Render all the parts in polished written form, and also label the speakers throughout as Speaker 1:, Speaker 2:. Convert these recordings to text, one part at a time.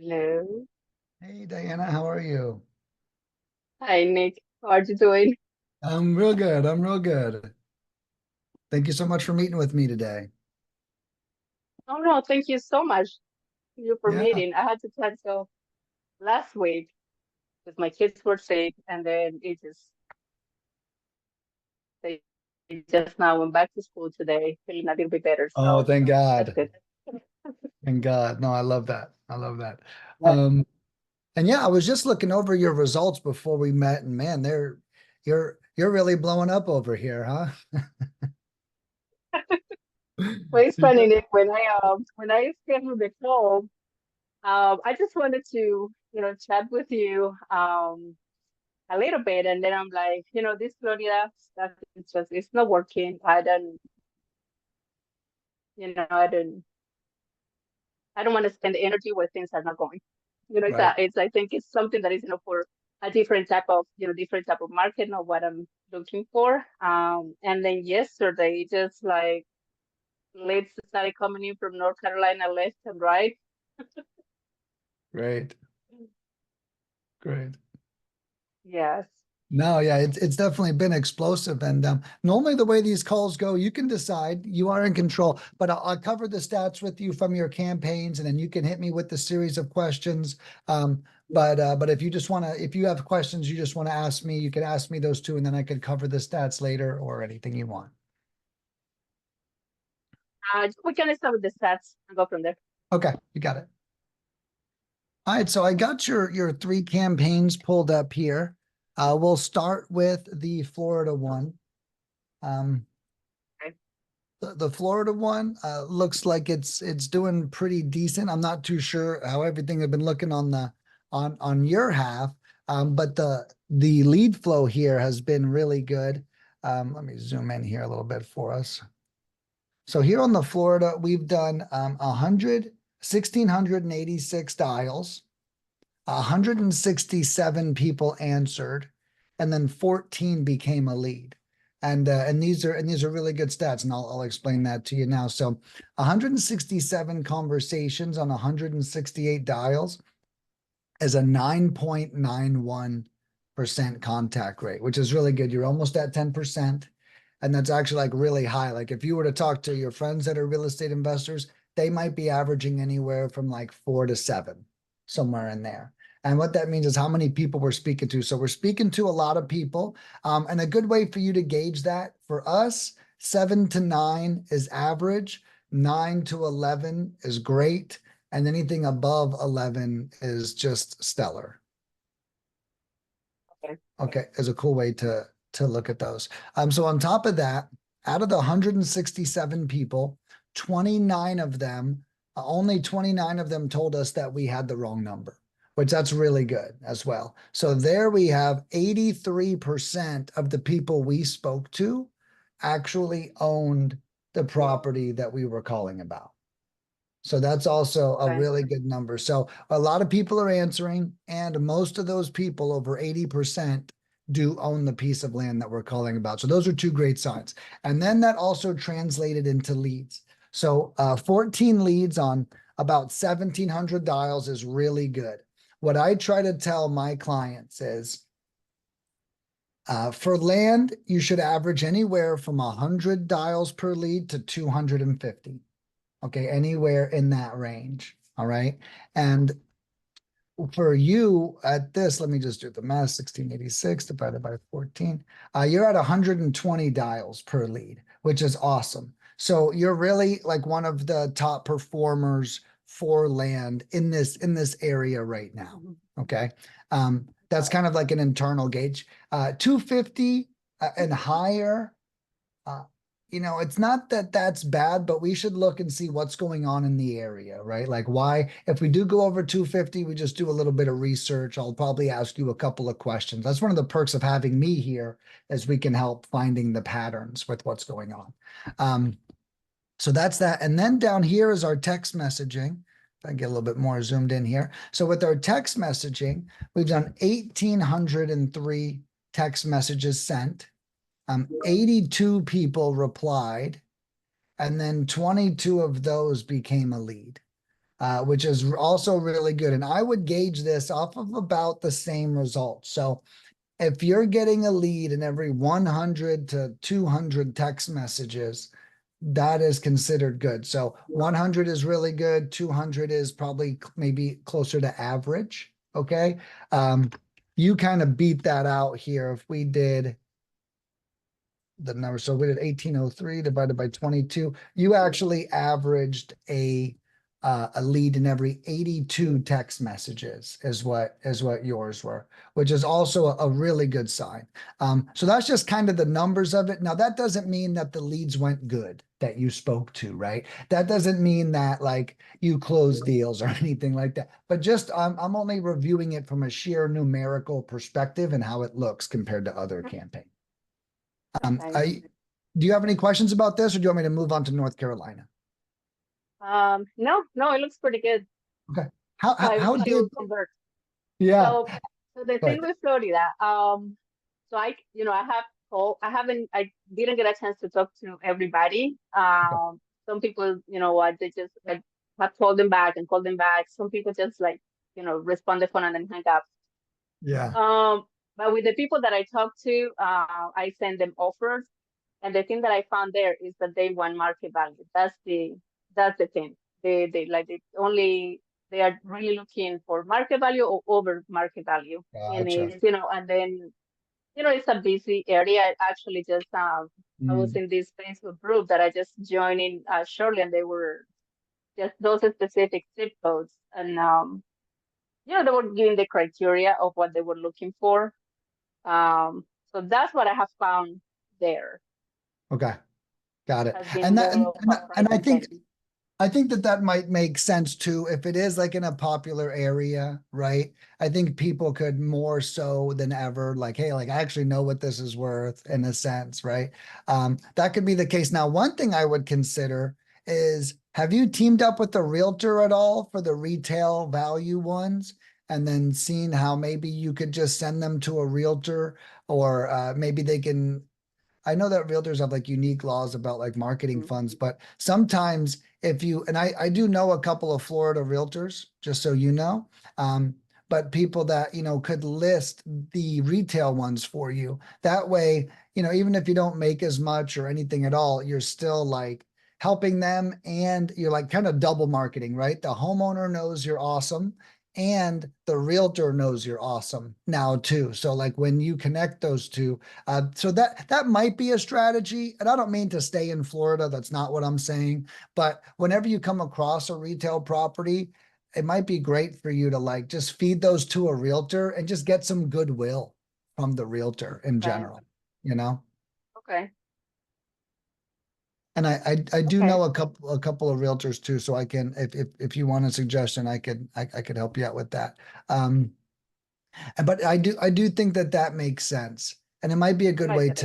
Speaker 1: Hello.
Speaker 2: Hey Diana, how are you?
Speaker 1: Hi, Nick. How are you doing?
Speaker 2: I'm real good. I'm real good. Thank you so much for meeting with me today.
Speaker 1: Oh no, thank you so much you for
Speaker 2: Yeah.
Speaker 1: meeting. I had to cancel last week because my kids were sick, and then they just now went back to school today, feeling a little bit better.
Speaker 2: Oh,
Speaker 1: So
Speaker 2: thank
Speaker 1: that's
Speaker 2: God.
Speaker 1: good.
Speaker 2: Thank God. No, I love that. I love that.
Speaker 1: Yeah.
Speaker 2: Um, and yeah, I was just looking over your results before we met, and man, you're really blowing up over here, huh?
Speaker 1: Well, it's funny, Nick. When I scheduled the call, I just wanted to chat with you a little bit, and then I'm like, this Florida stuff is just it's not working. I don't want to spend energy where things are not going.
Speaker 2: Right.
Speaker 1: I think it's something that is, for a different type of market, not what I'm looking for. And then yesterday, just like leads started coming in from North Carolina left and right.
Speaker 2: Great. Great.
Speaker 1: Yes.
Speaker 2: No, yeah, it's definitely been explosive. And normally, the way these calls go, you can decide you are in control. But I'll cover the stats with you from your campaigns, and then you can hit me with the series of questions. But if you just want to, if you have questions you just want to ask me, you could ask me those too, and then I could cover the stats later or anything you want.
Speaker 1: We can start with the stats and go from there.
Speaker 2: Okay, you got it. All right, so I got your three campaigns pulled up here. We'll start with the Florida one. Um,
Speaker 1: Okay.
Speaker 2: the Florida one looks like it's doing pretty decent. I'm not too sure how everything has been looking on the on your half, but the lead flow here has been really good. Let me zoom in here a little bit for us. So here on the Florida, we've done 1,686 dials, 167 people answered, and then 14 became a lead. And these are really good stats, and I'll explain that to you now. So 167 conversations on 168 dials is a 9.91% contact rate, which is really good. You're almost at 10%. And that's actually like really high. Like if you were to talk to your friends that are real estate investors, they might be averaging anywhere from like 4 to 7, somewhere in there. And what that means is how many people we're speaking to. So we're speaking to a lot of people. And a good way for you to gauge that for us, 7 to 9 is average, 9 to 11 is great, and anything above 11 is just stellar.
Speaker 1: Okay.
Speaker 2: Okay, is a cool way to look at those. So on top of that, out of the 167 people, 29 of them, only 29 of them told us that we had the wrong number, which that's really good as well. So there we have 83% of the people we spoke to actually owned the property that we were calling about. So that's also a
Speaker 1: Okay.
Speaker 2: really good number. So a lot of people are answering, and most of those people, over 80%, do own the piece of land that we're calling about. So those are two great signs. And then that also translated into leads. So 14 leads on about 1,700 dials is really good. What I try to tell my clients is for land, you should average anywhere from 100 dials per lead to 250. Okay, anywhere in that range. All right. And for you at this, let me just do the math, 1686 divided by 14. You're at 120 dials per lead, which is awesome. So you're really like one of the top performers for land in this area right now. Okay. That's kind of like an internal gauge. 250 and higher, uh, it's not that that's bad, but we should look and see what's going on in the area, right? Like why, if we do go over 250, we just do a little bit of research. I'll probably ask you a couple of questions. That's one of the perks of having me here, is we can help finding the patterns with what's going on. Um, so that's that. And then down here is our text messaging. If I get a little bit more zoomed in here. So with our text messaging, we've done 1,803 text messages sent. 82 people replied, and then 22 of those became a lead. which is also really good. And I would gauge this off of about the same results. So if you're getting a lead in every 100 to 200 text messages, that is considered good. So 100 is really good. 200 is probably maybe closer to average. Okay. You kind of beat that out here. If we did the number, so we did 1803 divided by 22, you actually averaged a lead in every 82 text messages is what yours were, which is also a really good sign. So that's just kind of the numbers of it. Now that doesn't mean that the leads went good that you spoke to, right? That doesn't mean that like you closed deals or anything like that. But just I'm only reviewing it from a sheer numerical perspective and how it looks compared to other campaigns.
Speaker 1: Okay.
Speaker 2: Do you have any questions about this, or do you want me to move on to North Carolina?
Speaker 1: No, no, it looks pretty good.
Speaker 2: Okay.
Speaker 1: So I
Speaker 2: How
Speaker 1: wish you
Speaker 2: did,
Speaker 1: would convert.
Speaker 2: yeah,
Speaker 1: So, so the thing
Speaker 2: but
Speaker 1: with Florida, so I didn't get a chance to talk to everybody. Some people, what they just like have called them back and called them back. Some people just like, respond the phone and then hang up.
Speaker 2: yeah,
Speaker 1: Um, but with the people that I talked to, I send them offers, and the thing that I found there is that they want market value. That's the thing. They are really looking for market value or over market value, and
Speaker 2: gotcha.
Speaker 1: and then it's a busy area. I actually just I was
Speaker 2: Mm,
Speaker 1: in this Facebook group that I just joined in shortly, and they were just those specific zip codes, and they were giving the criteria of what they were looking for. So that's what I have found there
Speaker 2: okay, got it.
Speaker 1: has been
Speaker 2: And that,
Speaker 1: more of a
Speaker 2: and
Speaker 1: pricing thing.
Speaker 2: I think that that might make sense too. If it is like in a popular area, right? I think people could more so than ever, like, hey, like I actually know what this is worth in a sense, right? That could be the case. Now, one thing I would consider is have you teamed up with a realtor at all for the retail value ones? And then seeing how maybe you could just send them to a realtor, or maybe they can. I know that realtors have like unique laws about like marketing
Speaker 1: Mhm.
Speaker 2: funds, but sometimes if you, and I do know a couple of Florida realtors, just so you know, um, but people that, could list the retail ones for you. That way, even if you don't make as much or anything at all, you're still like helping them and you're like kind of double marketing, right? The homeowner knows you're awesome and the realtor knows you're awesome now too. So like when you connect those two, so that might be a strategy. And I don't mean to stay in Florida. That's not what I'm saying. But whenever you come across a retail property, it might be great for you to like just feed those to a realtor and just get some goodwill from the realtor in
Speaker 1: Okay.
Speaker 2: general, you know?
Speaker 1: Okay.
Speaker 2: And I do
Speaker 1: Okay.
Speaker 2: know a couple of realtors too, so I can if you want a suggestion, I could help you out with that. Um, but I do think that that makes sense, and it might be a
Speaker 1: I
Speaker 2: good
Speaker 1: like
Speaker 2: way
Speaker 1: that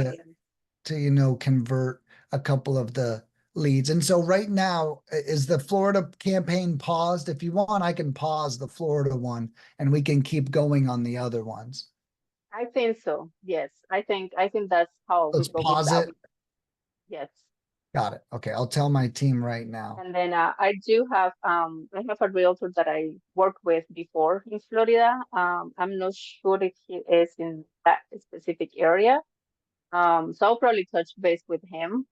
Speaker 2: to
Speaker 1: idea.
Speaker 2: convert a couple of the leads. And so right now, is the Florida campaign paused? If you want, I can pause the Florida one and we can keep going on the other ones.
Speaker 1: I think so. Yes. I think that's how we
Speaker 2: Let's
Speaker 1: go with
Speaker 2: pause
Speaker 1: that.
Speaker 2: it.
Speaker 1: Yes.
Speaker 2: Got it. Okay, I'll tell my team right now.
Speaker 1: And then I have a realtor that I worked with before in Florida. I'm not sure if he is in that specific area. So I'll probably touch base with him,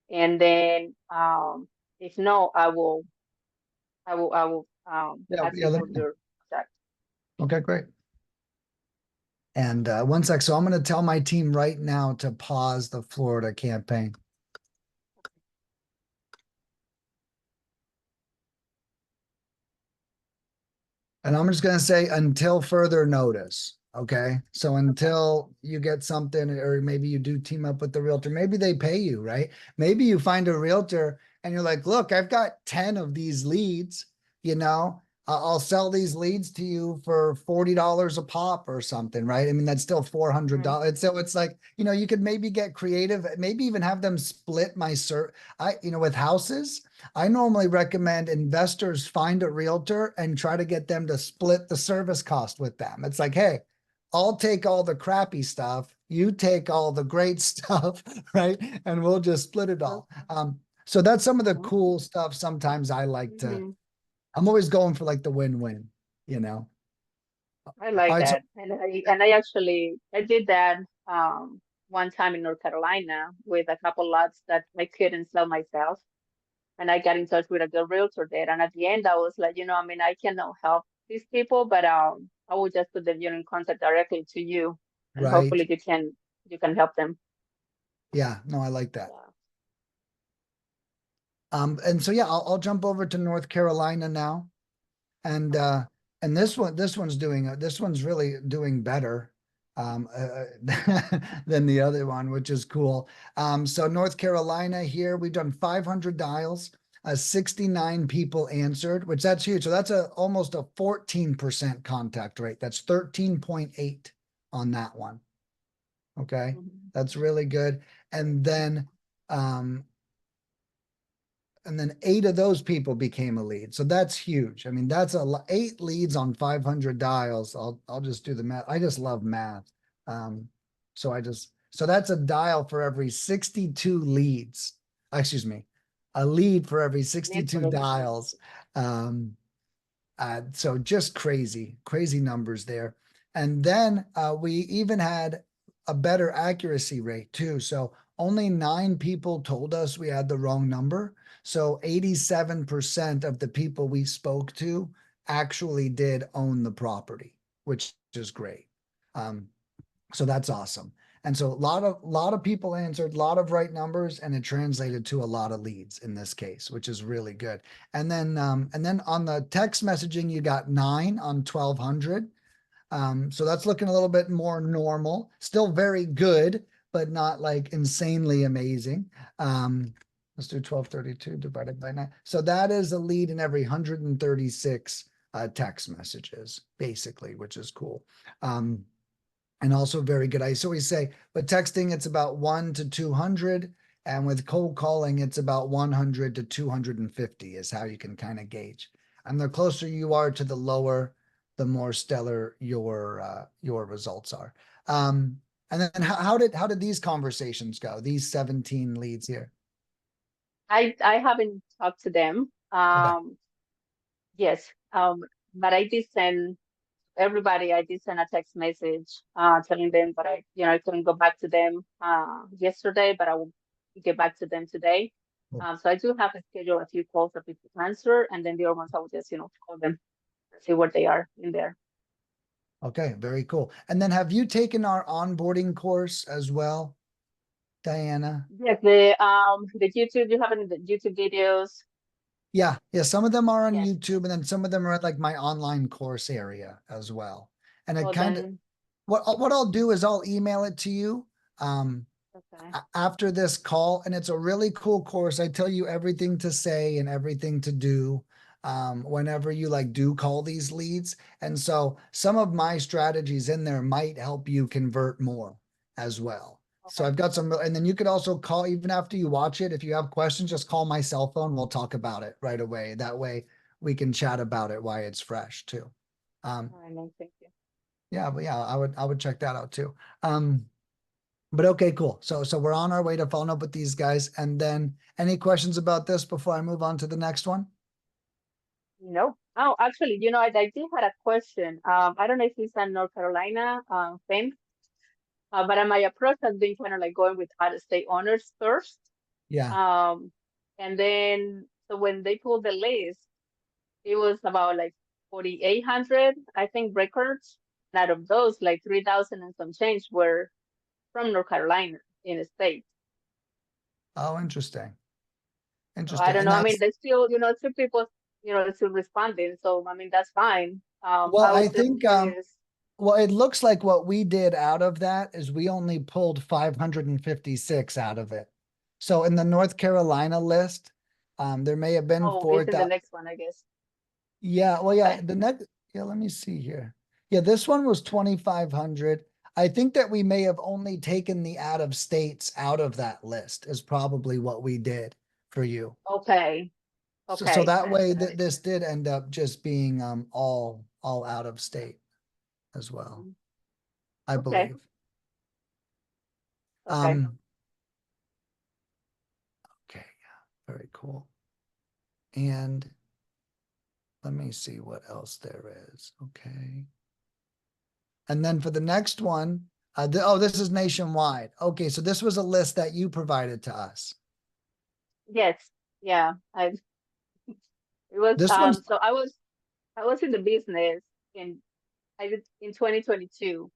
Speaker 1: and then if no, I will
Speaker 2: Yeah,
Speaker 1: ask
Speaker 2: yeah.
Speaker 1: you for your contact.
Speaker 2: Okay, great. And one sec. So I'm going to tell my team right now to pause the Florida campaign. And I'm just going to say until further notice. Okay. So
Speaker 1: Okay.
Speaker 2: until you get something, or maybe you do team up with the realtor, maybe they pay you, right? Maybe you find a realtor and you're like, look, I've got 10 of these leads, I'll sell these leads to you for $40 a pop or something, right? I mean, that's still
Speaker 1: Mm,
Speaker 2: $400. So it's like, you could maybe get creative, maybe even have them split with houses. I normally recommend investors find a realtor and try to get them to split the service cost with them. It's like, hey, I'll take all the crappy stuff, you take all the great stuff, right? And we'll just split it
Speaker 1: mhm,
Speaker 2: all. So that's some of the
Speaker 1: mhm,
Speaker 2: cool stuff sometimes I like to
Speaker 1: mhm.
Speaker 2: I'm always going for like the win-win, you know?
Speaker 1: I
Speaker 2: All
Speaker 1: like
Speaker 2: right. So,
Speaker 1: that. And I actually I did that one time in North Carolina with a couple lots that I couldn't sell myself. And I got in touch with a good realtor there. And at the end I was like, I mean, I cannot help these people, but I will just put them, in contact directly to you and
Speaker 2: right.
Speaker 1: hopefully you can help them.
Speaker 2: Yeah, no, I like that.
Speaker 1: Yeah.
Speaker 2: And so yeah, I'll jump over to North Carolina now. And
Speaker 1: Okay.
Speaker 2: this one's really doing better than the other one, which is cool. So North Carolina here, we've done 500 dials. 69 people answered, which that's huge. So that's almost a 14% contact rate. That's 13.8 on that one. Okay.
Speaker 1: Mhm.
Speaker 2: That's really good. And then um, and then 8 of those people became a lead. So that's huge. I mean, that's 8 leads on 500 dials. I'll just do the math. I just love math. Um, so that's a dial for every 62 leads. Excuse me, a lead for every
Speaker 1: Need
Speaker 2: 62
Speaker 1: for them.
Speaker 2: dials. Um, so just crazy, crazy numbers there. And then we even had a better accuracy rate too. So only 9 people told us we had the wrong number. So 87% of the people we spoke to actually did own the property, which is great. Um, so that's awesome. And so a lot of people answered, a lot of right numbers, and it translated to a lot of leads in this case, which is really good. And then on the text messaging, you got 9 on 1,200. So that's looking a little bit more normal. Still very good, but not like insanely amazing. Let's do 1,232 divided by 9. So that is a lead in every 136 text messages, basically, which is cool. And also very good. I always say, but texting, it's about 1 to 200. And with cold calling, it's about 100 to 250 is how you can kind of gauge. And the closer you are to the lower, the more stellar your results are. And then how did these conversations go? These 17 leads here.
Speaker 1: I haven't talked to them.
Speaker 2: Okay.
Speaker 1: Yes. But I did send everybody, I did send a text message telling them that I couldn't go back to them yesterday, but I will get back to them today.
Speaker 2: Cool.
Speaker 1: So I do have to schedule a few calls that people answer, and then the other ones I will just, call them and see where they are in there.
Speaker 2: Okay, very cool. And then have you taken our onboarding course as well, Diana?
Speaker 1: Yes, the YouTube, you have any the YouTube videos?
Speaker 2: Yeah, yeah. Some of them are on
Speaker 1: Yes.
Speaker 2: YouTube, and then some of them are at like my online course area as well. And it
Speaker 1: Well
Speaker 2: kind of
Speaker 1: then,
Speaker 2: what I'll do is I'll email it to you um
Speaker 1: okay.
Speaker 2: after this call, and it's a really cool course. I tell you everything to say and everything to do whenever you like do call these leads. And so some of my strategies in there might help you convert more as well. So
Speaker 1: Okay.
Speaker 2: I've got some, and then you could also call even after you watch it. If you have questions, just call my cell phone. We'll talk about it right away. That way we can chat about it while it's fresh too. Um,
Speaker 1: All right, no, thank you.
Speaker 2: yeah, but yeah, I would check that out too. But okay, cool. So we're on our way to following up with these guys. And then any questions about this before I move on to the next one?
Speaker 1: No. Oh, actually, I did had a question. I don't know if it's a North Carolina thing. But my approach has been kind of like going with out-of-state owners first.
Speaker 2: Yeah.
Speaker 1: Um, and then so when they pulled the list, it was about like 4,800, I think, records. And out of those, like 3,000 and some change were from North Carolina in the state.
Speaker 2: Oh, interesting.
Speaker 1: So I
Speaker 2: Interesting.
Speaker 1: don't
Speaker 2: And
Speaker 1: know. I mean,
Speaker 2: that's
Speaker 1: there's still, two people, still responding. So I mean, that's fine.
Speaker 2: well,
Speaker 1: I
Speaker 2: I
Speaker 1: was just
Speaker 2: think
Speaker 1: curious.
Speaker 2: well, it looks like what we did out of that is we only pulled 556 out of it. So in the North Carolina list, there may have been
Speaker 1: Oh, it's in the
Speaker 2: 4,000.
Speaker 1: next one, I guess.
Speaker 2: Yeah, well, yeah,
Speaker 1: Okay.
Speaker 2: the next, yeah, let me see here. Yeah, this one was 2,500. I think that we may have only taken the out of states out of that list is probably what we did for you.
Speaker 1: Okay.
Speaker 2: So
Speaker 1: Okay.
Speaker 2: that
Speaker 1: I
Speaker 2: way
Speaker 1: got
Speaker 2: that
Speaker 1: it.
Speaker 2: this did end up just being all out of state as well,
Speaker 1: Mhm.
Speaker 2: I
Speaker 1: Okay.
Speaker 2: believe.
Speaker 1: Okay.
Speaker 2: Um, okay, yeah, very cool. And let me see what else there is. Okay. And then for the next one, oh, this is nationwide. Okay, so this was a list that you provided to us.
Speaker 1: Yes, yeah. It was
Speaker 2: This one's
Speaker 1: so I was in the business in I did in 2022.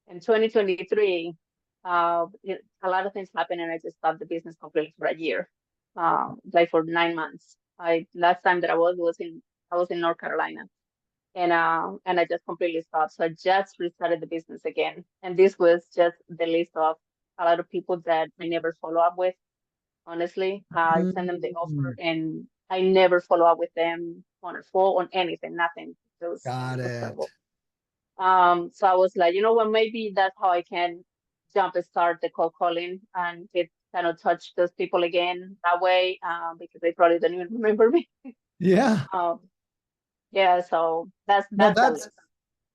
Speaker 1: In 2023, a lot of things happened and I just stopped the business completely for a year, like for 9 months. I last time that I was in North Carolina, and I just completely stopped. So I just restarted the business again, and this was just the list of a lot of people that I never follow up with. Honestly, I send them the offer,
Speaker 2: Mm,
Speaker 1: and I never follow up with them on a phone, on anything, nothing.
Speaker 2: got
Speaker 1: It was
Speaker 2: it.
Speaker 1: terrible. So I was like, you know what, maybe that's how I can jump and start the cold calling and get kind of touch those people again that way, because they probably don't even remember me.
Speaker 2: Yeah.
Speaker 1: Um, yeah, so
Speaker 2: No,
Speaker 1: that's the list.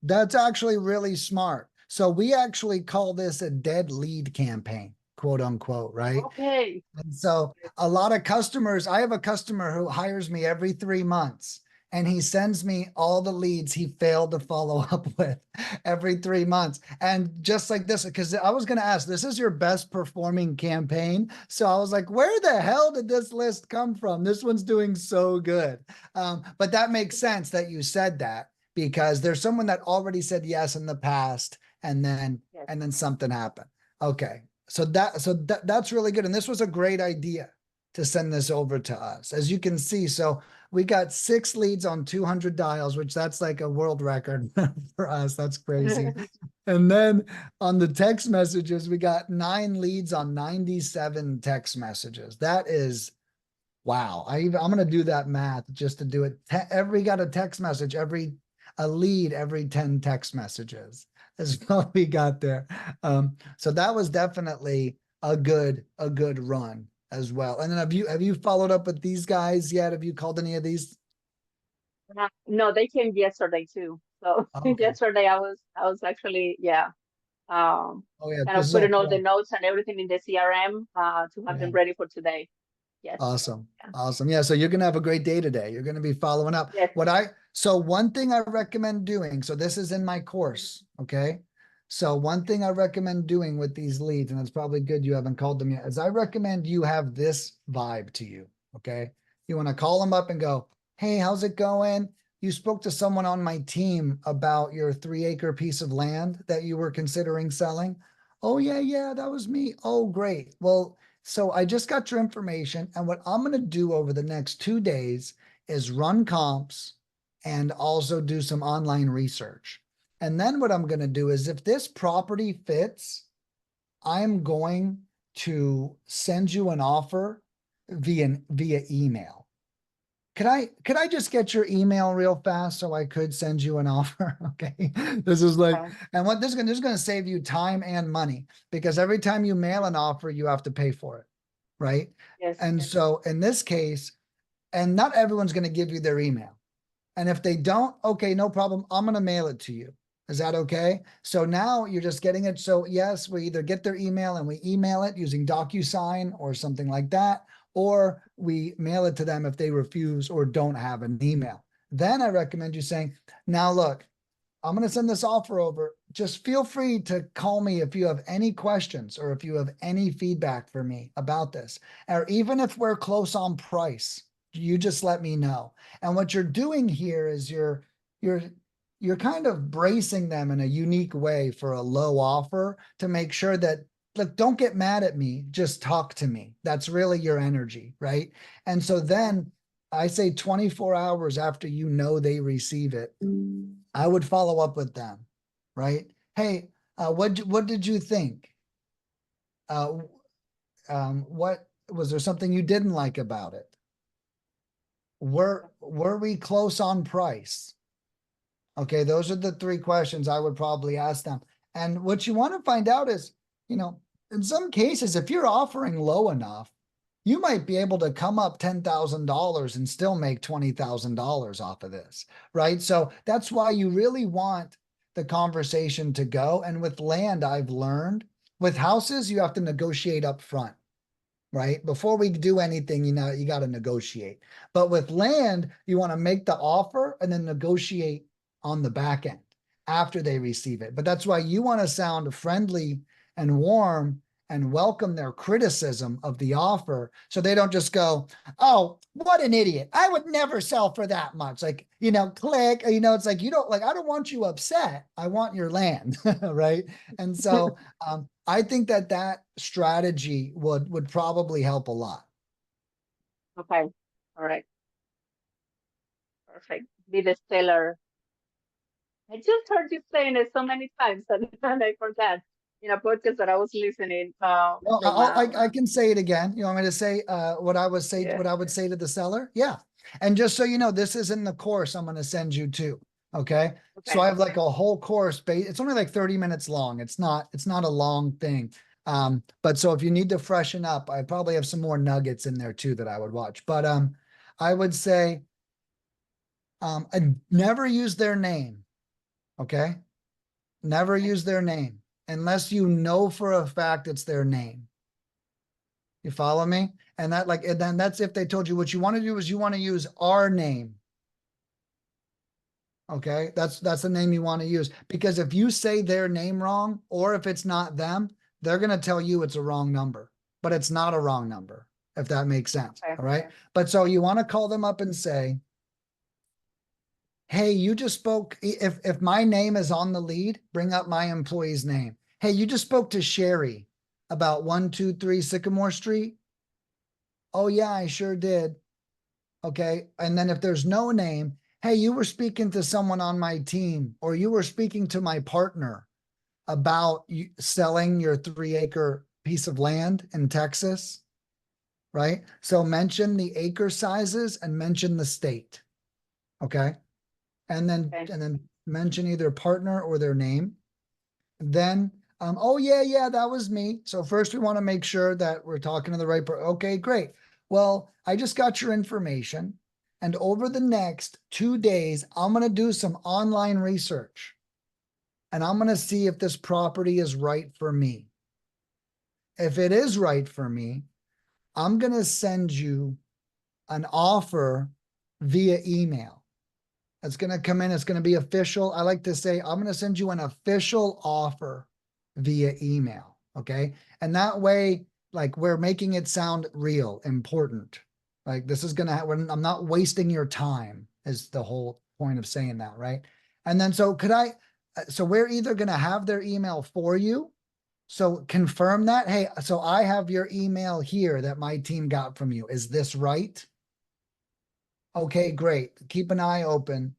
Speaker 2: that's actually really smart. So we actually call this a dead lead campaign, quote unquote, right?
Speaker 1: Okay.
Speaker 2: And so a lot of customers, I have a customer who hires me every 3 months and he sends me all the leads he failed to follow up with every 3 months. And just like this, because I was going to ask, this is your best performing campaign. So I was like, where the hell did this list come from? This one's doing so good. But that makes sense that you said that because there's someone that already said yes in the past
Speaker 1: Yes.
Speaker 2: and then something happened. Okay. That's really good. And this was a great idea to send this over to us. As you can see, so we got 6 leads on 200 dials, which that's like a world record for us. That's crazy. And then on the text messages, we got 9 leads on 97 text messages. That is wow. I'm going to do that math just to do it. Every got a text message, a lead every 10 text messages is what we got there. So that was definitely a good run as well. And then have you followed up with these guys yet? Have you called any of these?
Speaker 1: No, they came yesterday too. So
Speaker 2: Oh, okay.
Speaker 1: yesterday I was actually, yeah, um,
Speaker 2: Oh yeah,
Speaker 1: kind
Speaker 2: this
Speaker 1: of
Speaker 2: is all
Speaker 1: putting all the
Speaker 2: pro.
Speaker 1: notes and everything in the CRM, to have
Speaker 2: Yeah.
Speaker 1: them ready for today. Yes.
Speaker 2: Awesome.
Speaker 1: Yeah.
Speaker 2: Awesome. Yeah. So you're going to have a great day today. You're going to be following up.
Speaker 1: Yes.
Speaker 2: So one thing I recommend doing, so this is in my course. Okay. So one thing I recommend doing with these leads, and it's probably good you haven't called them yet, is I recommend you have this vibe to you. Okay. You want to call them up and go, hey, how's it going? You spoke to someone on my team about your 3-acre piece of land that you were considering selling. Oh, yeah, yeah, that was me. Oh, great. Well, so I just got your information. And what I'm going to do over the next 2 days is run comps and also do some online research. And then what I'm going to do is if this property fits, I'm going to send you an offer via email. Could I just get your email real fast so I could send you an offer? Okay. This is like,
Speaker 1: Okay.
Speaker 2: and what this is going to save you time and money because every time you mail an offer, you have to pay for it. Right.
Speaker 1: Yes.
Speaker 2: And so in this case, and not everyone's going to give you their email. And if they don't, okay, no problem. I'm going to mail it to you. Is that okay? So now you're just getting it. So yes, we either get their email and we email it using DocuSign or something like that, or we mail it to them if they refuse or don't have an email. Then I recommend you saying, now look, I'm going to send this offer over. Just feel free to call me if you have any questions or if you have any feedback for me about this. Or even if we're close on price, you just let me know. And what you're doing here is you're you're kind of bracing them in a unique way for a low offer to make sure that look, don't get mad at me, just talk to me. That's really your energy, right? And so then I say 24 hours after you know they receive it, I would follow up with them, right? Hey, what did you think? Uh, what was there something you didn't like about it? Were we close on price? Okay, those are the 3 questions I would probably ask them. And what you want to find out is, you know, in some cases, if you're offering low enough, you might be able to come up $10,000 and still make $20,000 off of this, right? So that's why you really want the conversation to go. And with land, I've learned with houses, you have to negotiate up front. right? Before we do anything, you got to negotiate. But with land, you want to make the offer and then negotiate on the back end after they receive it. But that's why you want to sound friendly and warm and welcome their criticism of the offer so they don't just go, oh, what an idiot. I would never sell for that much. Like, click, it's like, I don't want you upset. I want your land, right? And so I think that strategy would probably help a lot.
Speaker 1: Okay. All right. Perfect. Be the seller. I just heard you saying it so many times and I forgot in a podcast that I was listening
Speaker 2: Well,
Speaker 1: from
Speaker 2: I can say it again. You want me to say what I would say
Speaker 1: yeah.
Speaker 2: to the seller? Yeah. And just so you know, this is in the course I'm going to send you to. Okay. So I
Speaker 1: Okay.
Speaker 2: have like a whole course it's only like 30 minutes long. It's not a long thing. But so if you need to freshen up, I probably have some more nuggets in there too that I would watch. But I would say I never use their name. Okay. Never
Speaker 1: Okay.
Speaker 2: use their name unless you know for a fact it's their name. You follow me? And then that's if they told you what you want to do is you want to use our name. Okay. That's the name you want to use. Because if you say their name wrong, or if it's not them, they're going to tell you it's a wrong number, but it's not a wrong number, if that makes sense.
Speaker 1: Okay.
Speaker 2: All right. But so you want to call them up and say, hey, you just spoke. If my name is on the lead, bring up my employee's name. Hey, you just spoke to Sherry about 123 Sycamore Street. Oh, yeah, I sure did. Okay. And then if there's no name, hey, you were speaking to someone on my team, or you were speaking to my partner about selling your 3-acre piece of land in Texas, right? So mention the acre sizes and mention the state. Okay.
Speaker 1: Okay.
Speaker 2: And then mention either partner or their name. Then, oh yeah, that was me. So first we want to make sure that we're talking to the right person. Okay, great. Well, I just got your information. And over the next 2 days, I'm going to do some online research. And I'm going to see if this property is right for me. If it is right for me, I'm going to send you an offer via email. It's going to come in. It's going to be official. I like to say, I'm going to send you an official offer via email. Okay. And that way, like, we're making it sound real, important. Like, this is going to, I'm not wasting your time, is the whole point of saying that. Right. And then, so we're either going to have their email for you. So confirm that. Hey, so I have your email here that my team got from you. Is this right? Okay, great. Keep an eye open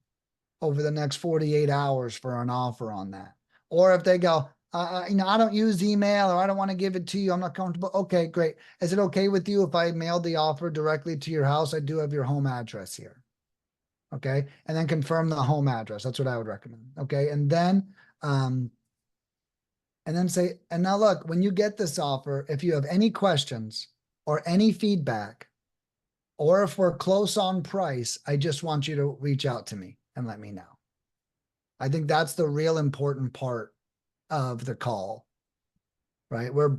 Speaker 2: over the next 48 hours for an offer on that. Or if they go, I don't use email, or I don't want to give it to you, I'm not comfortable. Okay, great. Is it okay with you if I mailed the offer directly to your house? I do have your home address here. Okay. And then confirm the home address. That's what I would recommend. Okay. Um, and then say, and now look, when you get this offer, if you have any questions or any feedback, or if we're close on price, I just want you to reach out to me and let me know. I think that's the real important part of the call, right? We're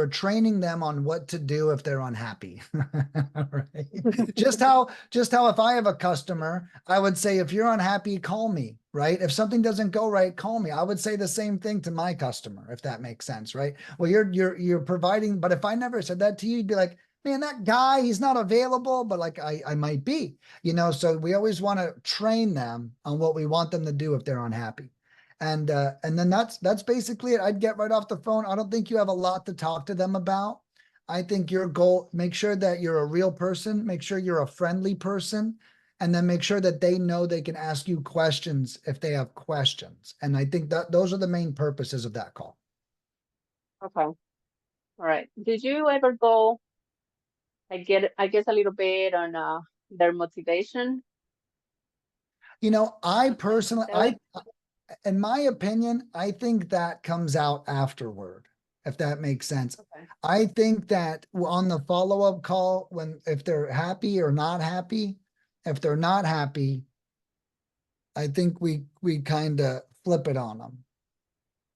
Speaker 2: training them on what to do if they're unhappy. Right? Just how if I have a customer, I would say, if you're unhappy, call me, right? If something doesn't go right, call me. I would say the same thing to my customer, if that makes sense, right? Well, you're providing, but if I never said that to you, you'd be like, man, that guy, he's not available, but like I might be, so we always want to train them on what we want them to do if they're unhappy. And then that's basically it. I'd get right off the phone. I don't think you have a lot to talk to them about. I think your goal, make sure that you're a real person, make sure you're a friendly person, and then make sure that they know they can ask you questions if they have questions. And I think that those are the main purposes of that call.
Speaker 1: Okay. All right. Did you ever go, I guess a little bit on their motivation
Speaker 2: I
Speaker 1: on when
Speaker 2: personally,
Speaker 1: selling?
Speaker 2: in my opinion, I think that comes out afterward, if that makes sense.
Speaker 1: Okay.
Speaker 2: I think that on the follow-up call, if they're happy or not happy, if they're not happy, I think we kind of flip it on them.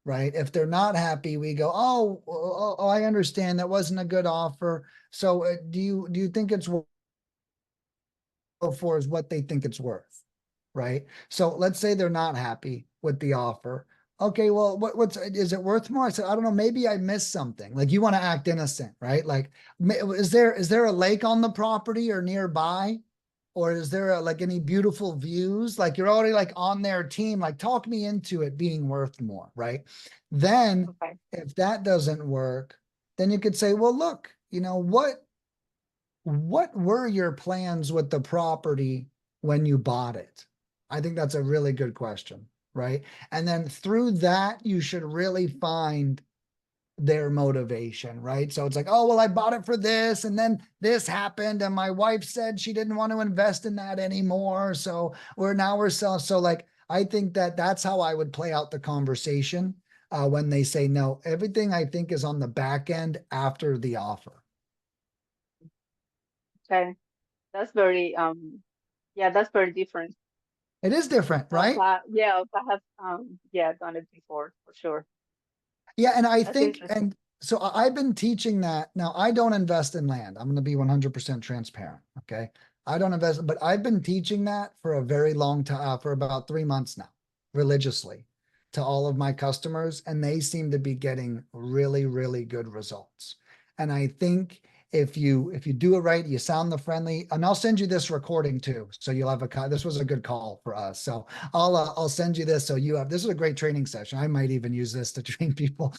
Speaker 2: right? If they're not happy, we go, oh, I understand that wasn't a good offer. So do you think it's worth for is what they think it's worth, right? So let's say they're not happy with the offer. Okay, well, what's is it worth more? I said, I don't know, maybe I missed something. Like you want to act innocent, right? Like, is there a lake on the property or nearby? Or is there like any beautiful views? Like you're already like on their team, like talk me into it being worth more, right? Then
Speaker 1: Okay.
Speaker 2: if that doesn't work, then you could say, well, look, what were your plans with the property when you bought it? I think that's a really good question, right? And then through that, you should really find their motivation, right? So it's like, oh, well, I bought it for this, and then this happened, and my wife said she didn't want to invest in that anymore. So we're selling. So, like, I think that that's how I would play out the conversation when they say no. Everything I think is on the back end after the offer.
Speaker 1: Okay. That's very yeah, that's very different.
Speaker 2: It is different, right?
Speaker 1: Yeah, I have yeah, done it before for sure.
Speaker 2: Yeah, and I
Speaker 1: That's
Speaker 2: think,
Speaker 1: interesting.
Speaker 2: and so I've been teaching that. Now, I don't invest in land. I'm going to be 100% transparent. Okay. I don't invest, but I've been teaching that for a very long time, for about 3 months now, religiously to all of my customers. And they seem to be getting really, really good results. And I think if you do it right, you sound the friendly, and I'll send you this recording too. So you'll have this was a good call for us. So I'll send you this so you have this is a great training session. I might even use this to train people.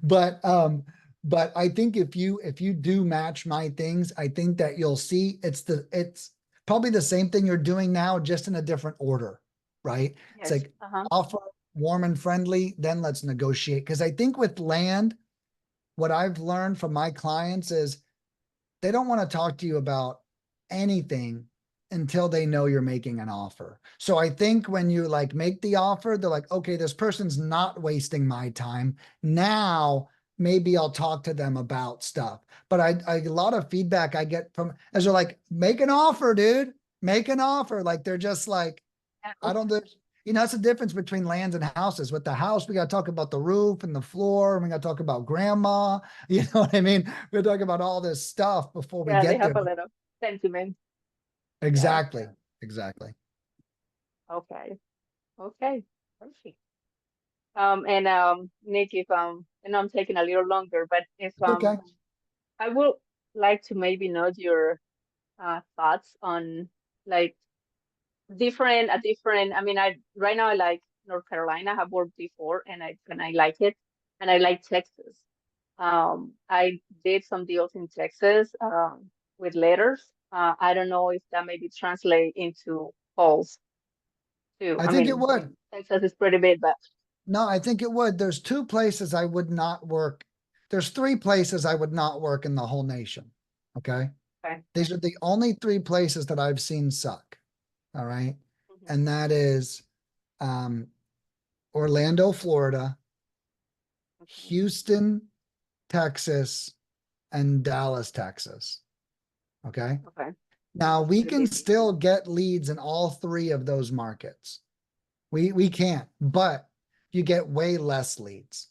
Speaker 2: But I think if you do match my things, I think that you'll see it's probably the same thing you're doing now, just in a different order, right? It's
Speaker 1: Yes.
Speaker 2: like
Speaker 1: Uh-huh.
Speaker 2: offer warm and friendly, then let's negotiate. Because I think with land, what I've learned from my clients is they don't want to talk to you about anything until they know you're making an offer. So I think when you like make the offer, they're like, okay, this person's not wasting my time. Now maybe I'll talk to them about stuff. But a lot of feedback I get from as they're like, make an offer, dude, make an offer. Like they're just like, I
Speaker 1: Yeah.
Speaker 2: don't know. That's the difference between lands and houses. With the house, we got to talk about the roof and the floor, and we got to talk about grandma. You know what I mean? We're talking about all this stuff before we
Speaker 1: Yeah, they
Speaker 2: get
Speaker 1: have
Speaker 2: there.
Speaker 1: a lot of sentiment. Yeah.
Speaker 2: Exactly. Exactly.
Speaker 1: Okay. Okay. Perfect. And Nick, if and I'm taking a little longer, but if
Speaker 2: It's okay.
Speaker 1: I would like to maybe know your thoughts on like different. I mean, I right now I like North Carolina. I have worked before, and I like it, and I like Texas. I did some deals in Texas with letters. I don't know if that maybe translate into calls too.
Speaker 2: I
Speaker 1: I
Speaker 2: think it
Speaker 1: mean,
Speaker 2: would.
Speaker 1: Texas is pretty big, but
Speaker 2: No, I think it would. There's two places I would not work. There's three places I would not work in the whole nation. Okay.
Speaker 1: okay.
Speaker 2: These are the only three places that I've seen suck. All right.
Speaker 1: Mhm.
Speaker 2: And that is um, Orlando, Florida,
Speaker 1: Okay.
Speaker 2: Houston, Texas, and Dallas, Texas. Okay.
Speaker 1: Okay.
Speaker 2: Now
Speaker 1: That's
Speaker 2: we
Speaker 1: pretty
Speaker 2: can
Speaker 1: busy.
Speaker 2: still get leads in all three of those markets. We can't, but you get way less leads.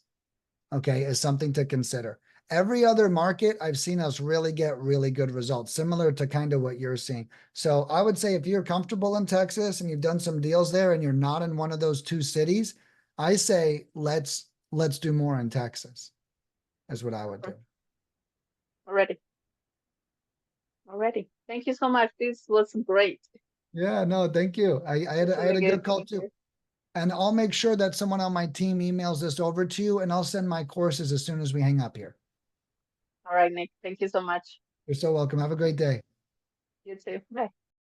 Speaker 2: Okay, is something to consider. Every other market, I've seen us really get really good results, similar to kind of what you're seeing. So I would say if you're comfortable in Texas and you've done some deals there and you're not in one of those two cities, I say let's do more in Texas, is what I would do.
Speaker 1: Okay. Already. Already. Thank you so much. This was great.
Speaker 2: Yeah, no, thank you. I had
Speaker 1: It's
Speaker 2: I had
Speaker 1: really
Speaker 2: a good
Speaker 1: good
Speaker 2: call
Speaker 1: being
Speaker 2: too.
Speaker 1: here.
Speaker 2: And I'll make sure that someone on my team emails this over to you, and I'll send my courses as soon as we hang up here.
Speaker 1: All right, Nick. Thank you so much.
Speaker 2: You're so welcome. Have a great day.
Speaker 1: You too. Bye.